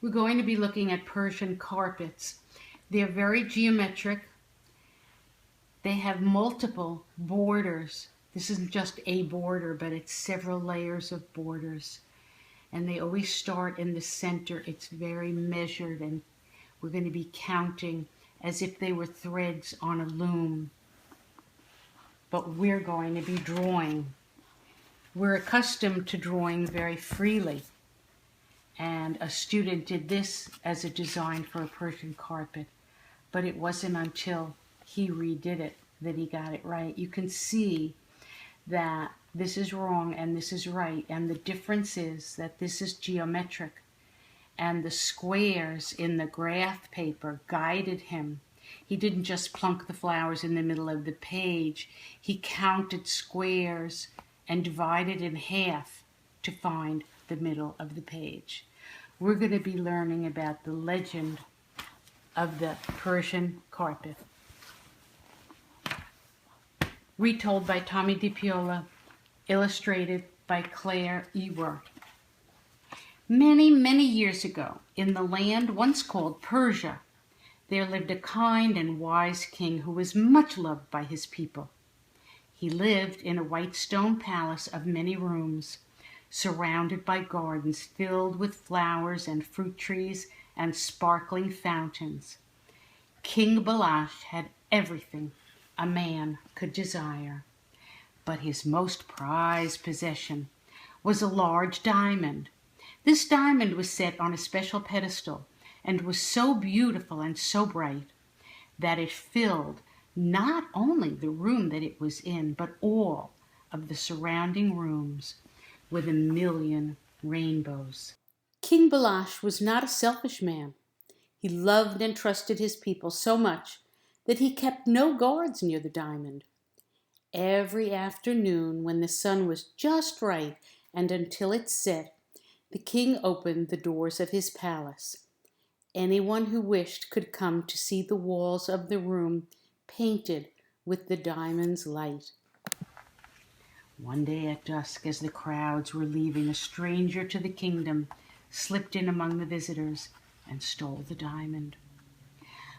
We're going to be looking at Persian carpets. They're very geometric. They have multiple borders. This isn't just a border, but it's several layers of borders. And they always start in the center. It's very measured, and we're going to be counting as if they were threads on a loom. But we're going to be drawing. We're accustomed to drawing very freely. And a student did this as a design for a Persian carpet. But it wasn't until he redid it that he got it right. You can see that this is wrong and this is right. And the difference is that this is geometric. And the squares in the graph paper guided him. He didn't just plunk the flowers in the middle of the page. He counted squares and divided in half to find the middle of the page. We're going to be learning about the legend of the Persian carpet. Retold by Tommy DiPiola, illustrated by Claire Ewart. Many, many years ago, in the land once called Persia, there lived a kind and wise king who was much loved by his people. He lived in a white stone palace of many rooms, surrounded by gardens filled with flowers and fruit trees and sparkling fountains. King Balash had everything a man could desire, but his most prized possession was a large diamond. This diamond was set on a special pedestal and was so beautiful and so bright that it filled not only the room that it was in, but all of the surrounding rooms with 1,000,000 rainbows. King Balash was not a selfish man. He loved and trusted his people so much that he kept no guards near the diamond. Every afternoon, when the sun was just right and until it set, the king opened the doors of his palace. Anyone who wished could come to see the walls of the room painted with the diamond's light. One day at dusk, as the crowds were leaving, a stranger to the kingdom slipped in among the visitors and stole the diamond.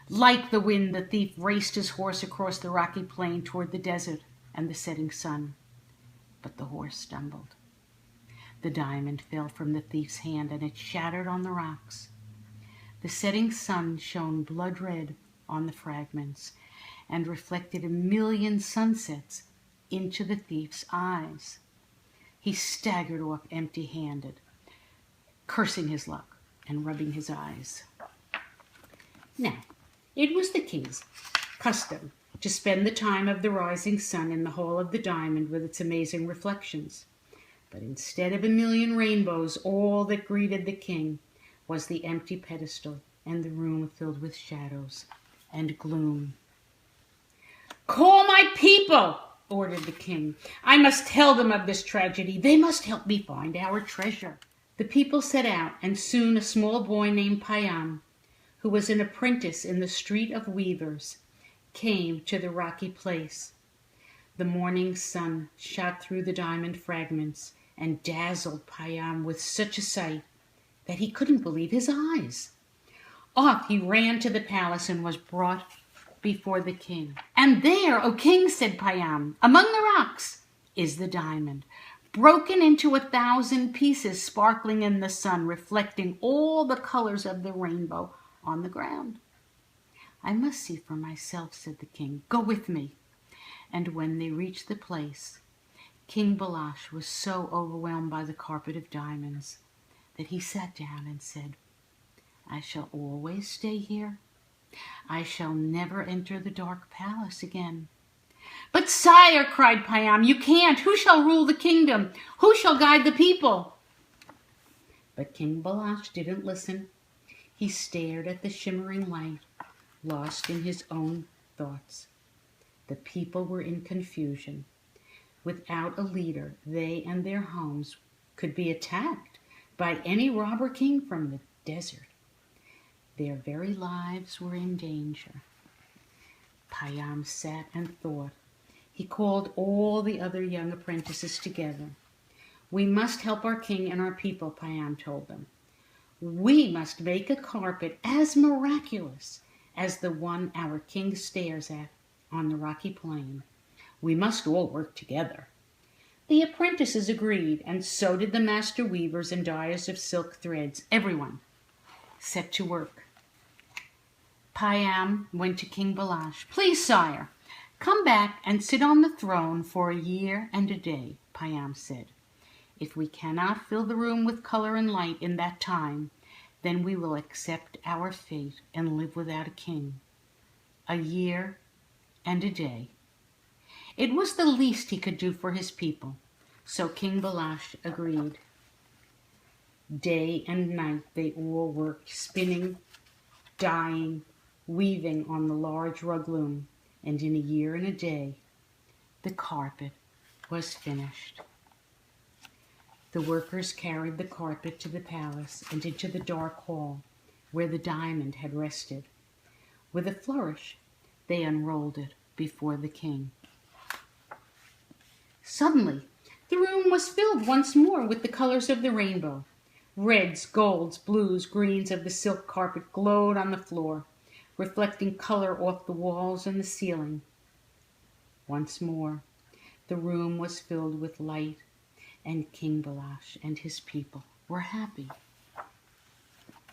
Like the wind, the thief raced his horse across the rocky plain toward the desert and the setting sun. But the horse stumbled. The diamond fell from the thief's hand and it shattered on the rocks. The setting sun shone blood red on the fragments and reflected 1,000,000 sunsets into the thief's eyes. He staggered off empty-handed, cursing his luck and rubbing his eyes. Now, it was the king's custom to spend the time of the rising sun in the hall of the diamond with its amazing reflections. But instead of 1,000,000 rainbows, all that greeted the king was the empty pedestal and the room filled with shadows and gloom. "Call my people," ordered the king. "I must tell them of this tragedy. They must help me find our treasure." The people set out, and soon a small boy named Payam, who was an apprentice in the street of weavers, came to the rocky place. The morning sun shot through the diamond fragments and dazzled Payam with such a sight that he couldn't believe his eyes. Off he ran to the palace and was brought before the king. "And there, O king," said Payam, "among the rocks is the diamond, broken into 1,000 pieces, sparkling in the sun, reflecting all the colors of the rainbow on the ground." "I must see for myself," said the king. "Go with me." And when they reached the place, King Balash was so overwhelmed by the carpet of diamonds that he sat down and said, "I shall always stay here. I shall never enter the dark palace again." "But sire," cried Payam, "you can't. Who shall rule the kingdom? Who shall guide the people?" But King Balash didn't listen. He stared at the shimmering light, lost in his own thoughts. The people were in confusion. Without a leader, they and their homes could be attacked by any robber king from the desert. Their very lives were in danger. Payam sat and thought. He called all the other young apprentices together. "We must help our king and our people," Payam told them. We must make a carpet as miraculous as the one our king stares at on the rocky plain. We must all work together." The apprentices agreed, and so did the master weavers and dyers of silk threads. Everyone set to work. Payam went to King Balash. "Please, sire, come back and sit on the throne for a year and a day," Payam said. "If we cannot fill the room with color and light in that time, then we will accept our fate and live without a king. A year and a day." It was the least he could do for his people, so King Balash agreed. Day and night they all worked, spinning, dyeing, weaving on the large rug loom, and in a year and a day, the carpet was finished. The workers carried the carpet to the palace and into the dark hall where the diamond had rested. With a flourish, they unrolled it before the king. Suddenly, the room was filled once more with the colors of the rainbow. Reds, golds, blues, greens of the silk carpet glowed on the floor, reflecting color off the walls and the ceiling. Once more, the room was filled with light, and King Balash and his people were happy.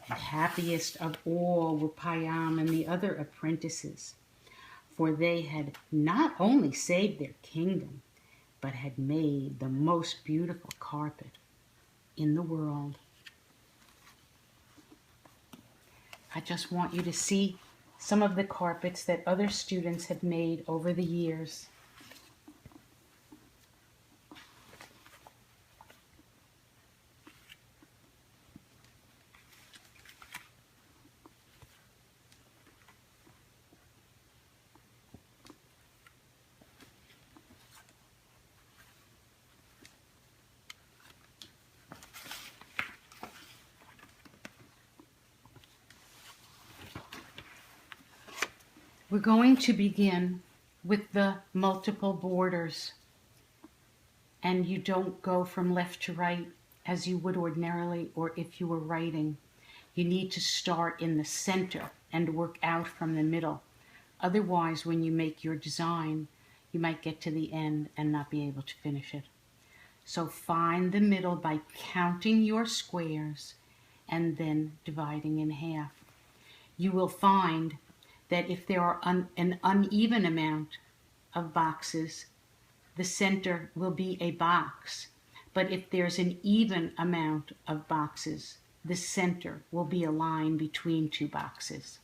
And happiest of all were Payam and the other apprentices, for they had not only saved their kingdom, but had made the most beautiful carpet in the world. I just want you to see some of the carpets that other students have made over the years. We're going to begin with the multiple borders, and you don't go from left to right as you would ordinarily or if you were writing. You need to start in the center and work out from the middle. Otherwise, when you make your design, you might get to the end and not be able to finish it. So find the middle by counting your squares and then dividing in half. You will find that if there are an uneven amount of boxes, the center will be a box. But if there's an even amount of boxes, the center will be a line between two boxes.